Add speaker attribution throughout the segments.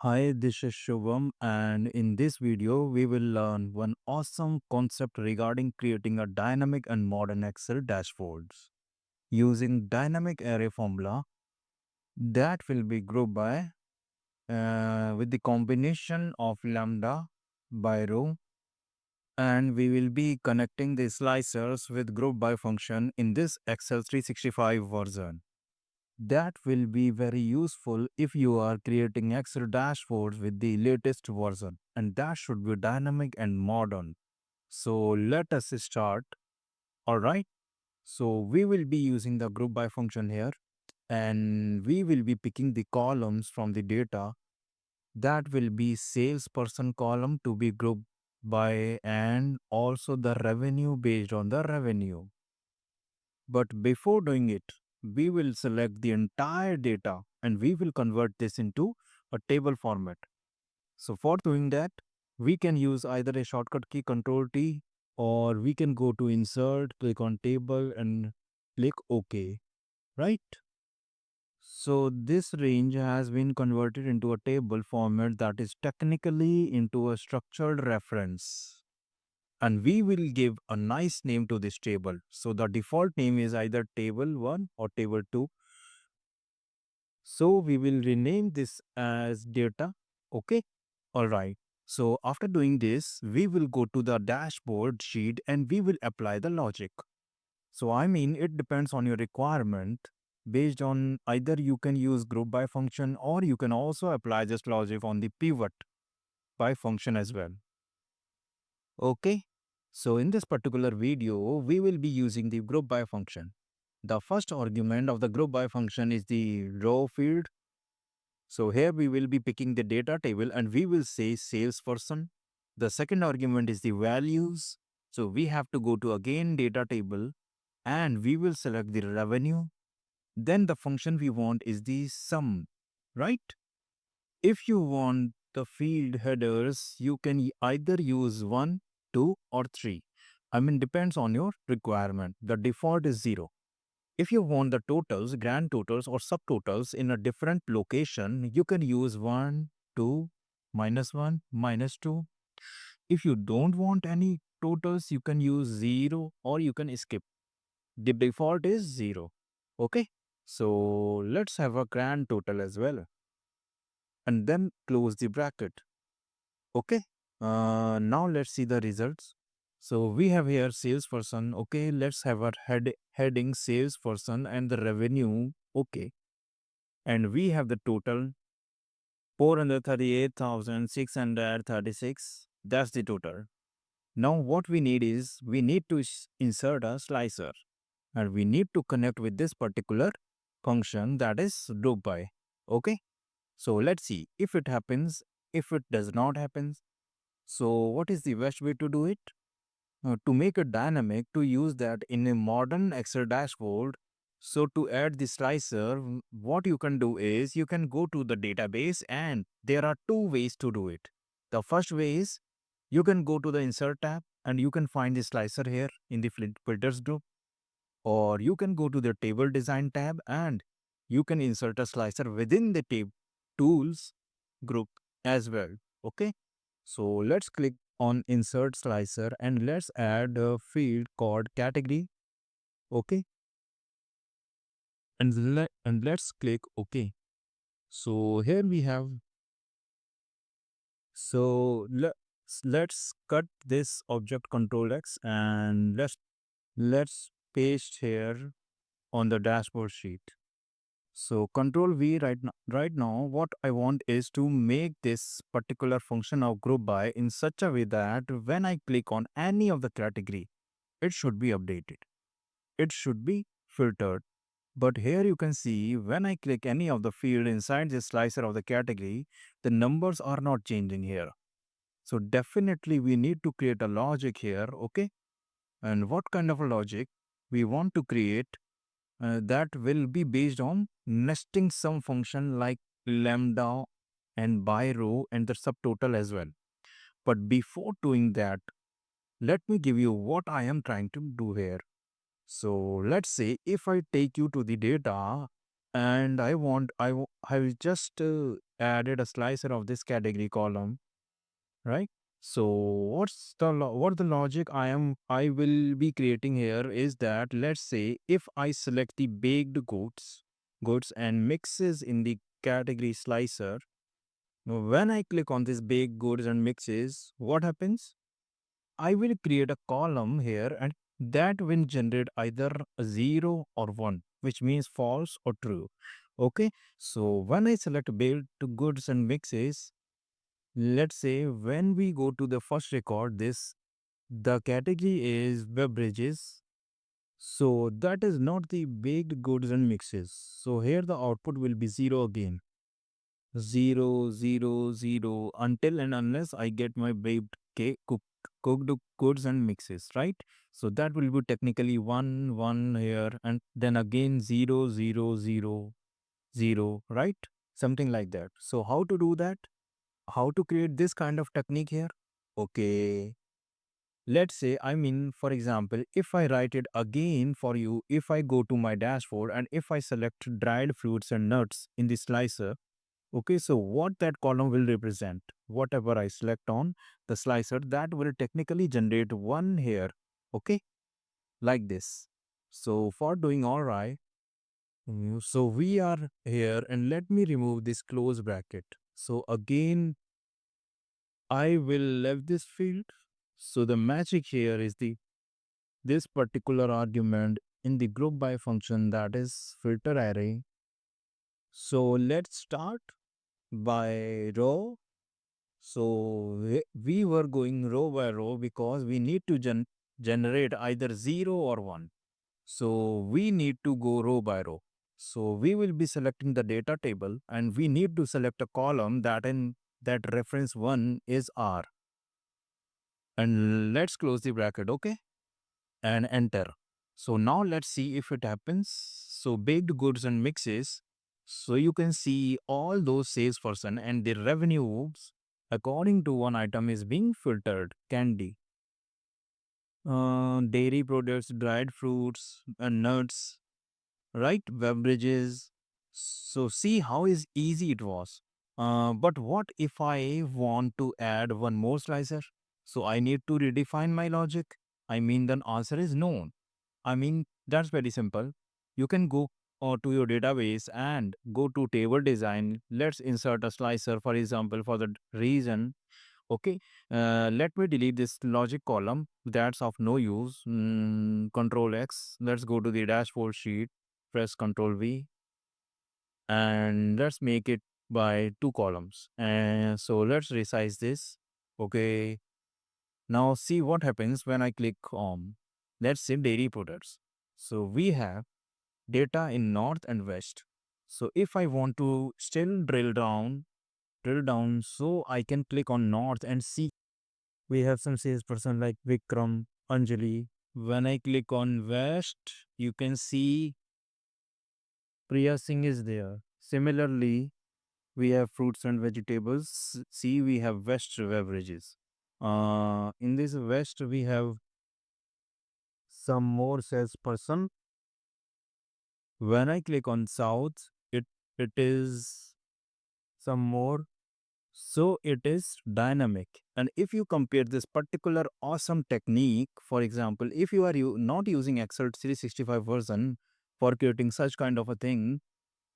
Speaker 1: Hi, this is Shubham, and in this video, we will learn one awesome concept regarding creating a dynamic and modern Excel dashboards using dynamic array formula that will be grouped by with the combination of lambda by row, and we will be connecting the slicers with group by function in this Excel 365 version. That will be very useful if you are creating Excel dashboards with the latest version, and that should be dynamic and modern. So let us start. All right. So we will be using the group by function here, and we will be picking the columns from the data. That will be salesperson column to be grouped by, and also the revenue based on the revenue. But before doing it, we will select the entire data and we will convert this into a table format. So for doing that, we can use either a shortcut key Control T, or we can go to insert, click on table and click OK, right? So this range has been converted into a table format that is technically into a structured reference. And we will give a nice name to this table. So the default name is either table 1 or table 2. So we will rename this as data. Okay. All right. So after doing this, we will go to the dashboard sheet and we will apply the logic. So I mean, it depends on your requirement. Based on either you can use group by function, or you can also apply this logic on the pivot by function as well. Okay. So in this particular video, we will be using the group by function. The first argument of the group by function is the row field. So here we will be picking the data table and we will say salesperson. The second argument is the values. So we have to go to again data table and we will select the revenue. Then the function we want is the sum, right? If you want the field headers, you can either use 1, 2 or 3. I mean, depends on your requirement. The default is 0. If you want the totals, grand totals or subtotals in a different location, you can use 1, 2, -1, -2. If you don't want any totals, you can use 0 or you can skip. The default is 0. Okay. So let's have a grand total as well. And then close the bracket. Okay. Now let's see the results. So we have here salesperson. Okay, let's have our heading salesperson and the revenue. Okay, and we have the total 438,636. That's the total. Now what we need is we need to insert a slicer, and we need to connect with this particular function, that is group by. Okay, so let's see if it happens. If it does not happen, so what is the best way to do it? To make it dynamic, to use that in a modern Excel dashboard. So to add the slicer, what you can do is you can go to the database, and there are two ways to do it. The first way is you can go to the insert tab and you can find the slicer here in the filters group, or you can go to the table design tab and you can insert a slicer within the tools group as well. Okay, so let's click on insert slicer and let's add a field called category. Okay, and let's click OK. So here we have, so let's cut this object, Control X, and let's paste here on the dashboard sheet. So Control V right now, what I want is to make this particular function of group by in such a way that when I click on any of the category, it should be updated. It should be filtered. But here you can see when I click any of the field inside the slicer of the category, the numbers are not changing here. So definitely we need to create a logic here, okay? And what kind of a logic we want to create? That will be based on nesting sum function like lambda and by row and the subtotal as well. But before doing that, let me give you what I am trying to do here. So let's say if I take you to the data and I will just added a slicer of this category column, right? So what the logic I will be creating here is that, let's say if I select the baked goods and mixes in the category slicer. Now, when I click on this baked goods and mixes, what happens? I will create a column here, and that will generate either a 0 or 1, which means false or true. Okay, so when I select baked goods and mixes, let's say when we go to the first record, the category is beverages. So that is not the baked goods and mixes. So here the output will be 0 again. 0, 0, 0 until and unless I get my baked cake, cooked goods and mixes, right? So that will be technically 1, 1 here, and then again 0, 0, 0, 0, right? Something like that. So how to do that? How to create this kind of technique here? Okay. Let's say, for example, if I write it again for you, if I go to my dashboard and if I select dried fruits and nuts in the slicer, okay, so what that column will represent, whatever I select on the slicer, that will technically generate 1 here, okay, like this. So for doing all right, so we are here, and let me remove this close bracket. So again, I will leave this field. So the magic here is this particular argument in the group by function, that is filter array. So let's start by row. So we were going row by row because we need to generate either 0 or 1. So we need to go row by row. So we will be selecting the data table, and we need to select a column that reference 1 is R. And let's close the bracket, okay? And enter. So now let's see if it happens. So baked goods and mixes. So you can see all those salesperson and the revenues according to one item is being filtered. Candy, dairy products, dried fruits and nuts, right? Beverages. So see how is easy it was. But what if I want to add one more slicer? So I need to redefine my logic. The answer is no. That's very simple. You can go to your database and go to table design. Let's insert a slicer, for example, for the reason. Okay, let me delete this logic column. That's of no use. Control X. Let's go to the dashboard sheet. Press Control V, and let's make it by 2 columns. And so let's resize this. Okay, now see what happens when I click on, let's say, dairy products. So we have data in north and west. So if I want to still drill down, so I can click on north and see we have some salesperson like Vikram, Anjali. When I click on west, you can see Priya Singh is there. Similarly, we have fruits and vegetables. See, we have west beverages. In this west, we have some more salesperson. When I click on south, it is some more. So it is dynamic. And if you compare this particular awesome technique, for example, if you are not using Excel 365 version for creating such kind of a thing,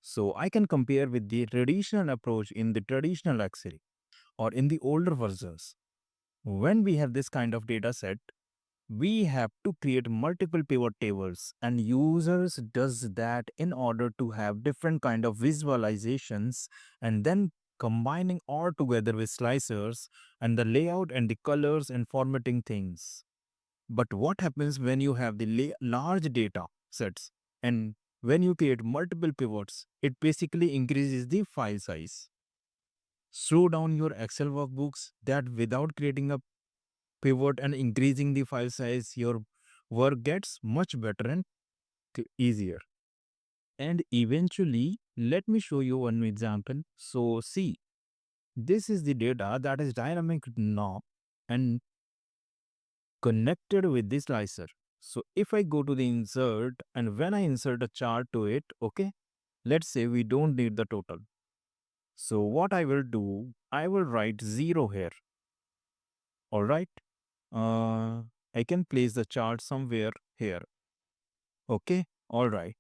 Speaker 1: so I can compare with the traditional approach in the traditional Excel or in the older versions. When we have this kind of data set, we have to create multiple pivot tables, and users does that in order to have different kind of visualizations, and then combining all together with slicers and the layout and the colors and formatting things. But what happens when you have the large data sets, and when you create multiple pivots, it basically increases the file size. Slow down your Excel workbooks, that without creating a pivot and increasing the file size, your work gets much better and easier. And eventually, let me show you one example. So see, this is the data that is dynamic now and connected with this slicer. So if I go to the insert, and when I insert a chart to it, okay, Let's say we don't need the total. So what I will do, I will write 0 here. All right. Uh, I can place the chart somewhere here. Okay. All right.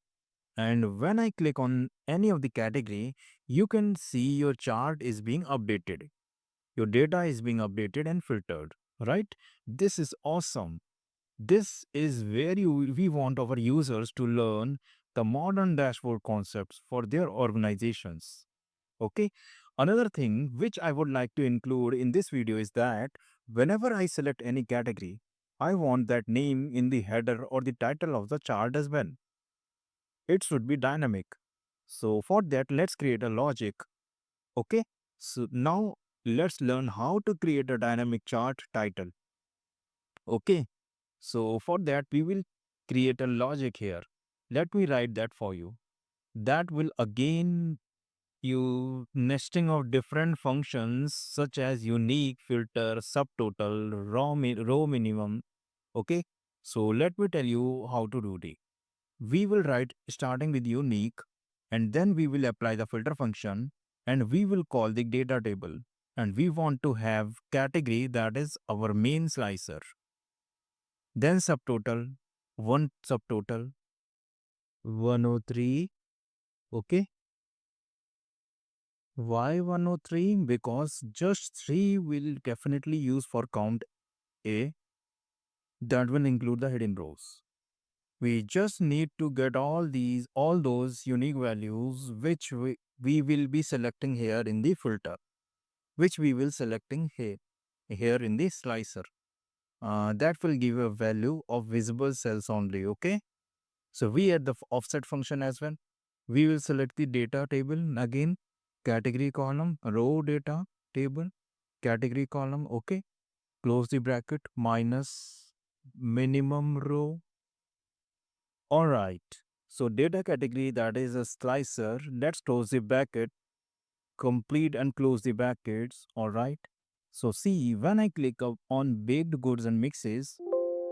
Speaker 1: And when I click on any of the category, you can see your chart is being updated. Your data is being updated and filtered, right? This is awesome. This is where we want our users to learn the modern dashboard concepts for their organizations. Okay. Another thing which I would like to include in this video is that whenever I select any category, I want that name in the header or the title of the chart as well. It should be dynamic. So for that, let's create a logic. Okay. So now let's learn how to create a dynamic chart title. Okay. So for that, we will create a logic here. Let me write that for you. That will again you nesting of different functions such as unique, filter, subtotal, row minimum. Okay. So let me tell you how to do it. We will write starting with unique, and then we will apply the filter function, and we will call the data table, and we want to have category that is our main slicer. Then subtotal, one subtotal, 103. Okay. Why 103? Because just 3 will definitely use for count A. That will include the hidden rows. We just need to get all those unique values which we will be selecting here in the filter, which we will selecting here in the slicer. That will give a value of visible cells only. Okay. So we add the offset function as well. We will select the data table again, category column, row data table, category column. Okay. Close the bracket, minus minimum row. All right. So data category, that is a slicer. Let's close the bracket, complete and close the brackets. All right. So see, when I click on baked goods and mixes,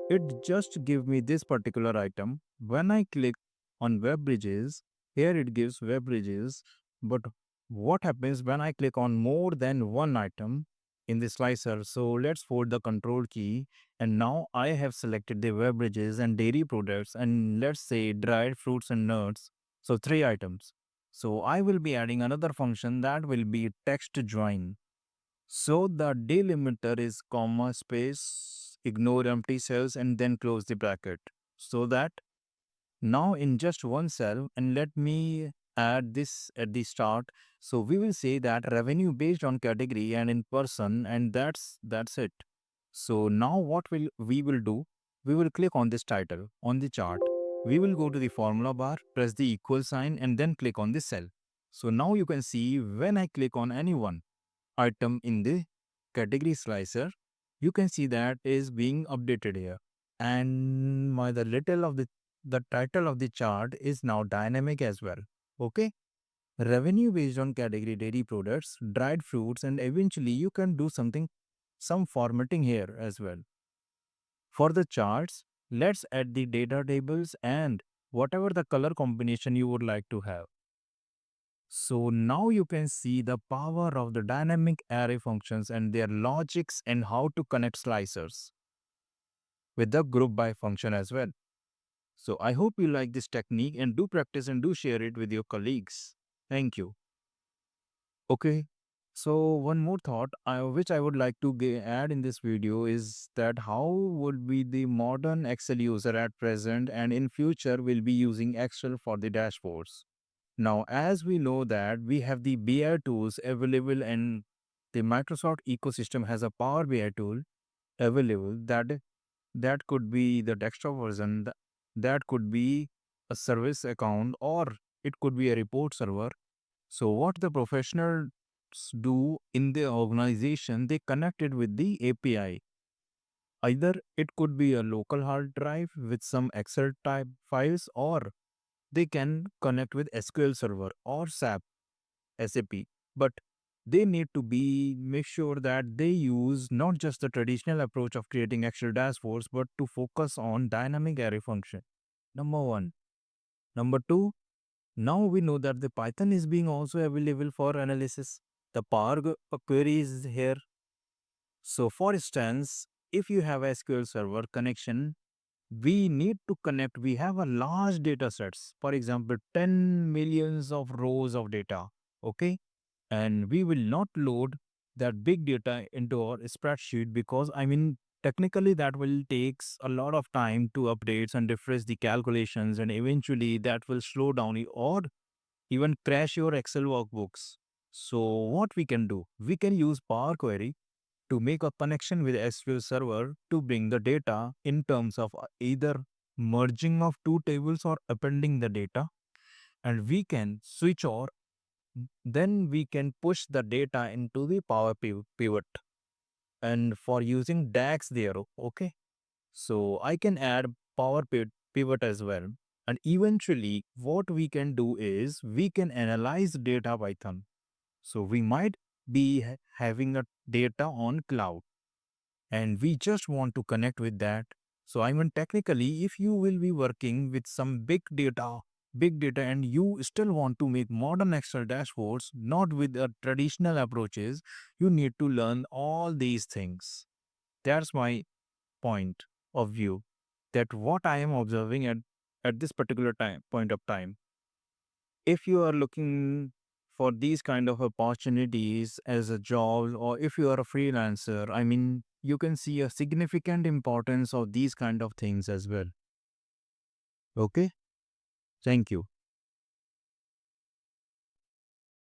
Speaker 1: it just give me this particular item. When I click on web bridges, here it gives web bridges. But what happens when I click on more than one item in the slicer? So let's hold the control key, and now I have selected the web bridges and dairy products, and let's say dried fruits and nuts. So 3 items. So I will be adding another function that will be text join. So the delimiter is comma space, ignore empty cells and then close the bracket. So that now in just one cell, and let me add this at the start. So we will say that revenue based on category and in person, and that's it. So now what will we will do? We will click on this title on the chart. We will go to the formula bar, press the equal sign and then click on the cell. So now you can see when I click on any one item in the category slicer, you can see that is being updated here. And the title of the chart is now dynamic as well. Okay. Revenue based on category dairy products, dried fruits, and eventually you can do some formatting here as well. For the charts, let's add the data tables and whatever the color combination you would like to have. So now you can see the power of the dynamic array functions and their logics and how to connect slicers with the group by function as well. So I hope you like this technique and do practice and do share it with your colleagues. Thank you. Okay. So one more thought which I would like to add in this video is that how would be the modern Excel user at present and in future will be using Excel for the dashboards. Now, as we know that we have the BI tools available and the Microsoft ecosystem has a Power BI tool available that could be the desktop version, that could be a service account, or it could be a report server. So what the professionals do in the organization, they connect it with the API. Either it could be a local hard drive with some Excel type files, or they can connect with SQL Server or SAP. But they need to be make sure that they use not just the traditional approach of creating Excel dashboards, but to focus on dynamic array function. Number one. Number two, Now we know that the Python is being also available for analysis. The query is here. So for instance, if you have SQL Server connection, we need to connect, we have a large data sets, for example 10 millions of rows of data, okay, and we will not load that big data into our spreadsheet because technically that will takes a lot of time to updates and refresh the calculations, and eventually that will slow down or even crash your Excel workbooks. So what we can do, we can use Power Query to make a connection with SQL Server to bring the data in terms of either merging of two tables or appending the data, and we can switch or then we can push the data into the Pivot, and for using DAX there, okay, so I can add Pivot as well. And eventually what we can do is we can analyze data Python. So we might be having a data on cloud and we just want to connect with that. So technically, if you will be working with some big data, and you still want to make modern Excel dashboards, not with the traditional approaches, you need to learn all these things. That's my point of view. That what I am observing at this particular point of time. If you are looking for these kind of opportunities as a job, or if you are a freelancer, you can see a significant importance of these kind of things as well. Okay, thank you.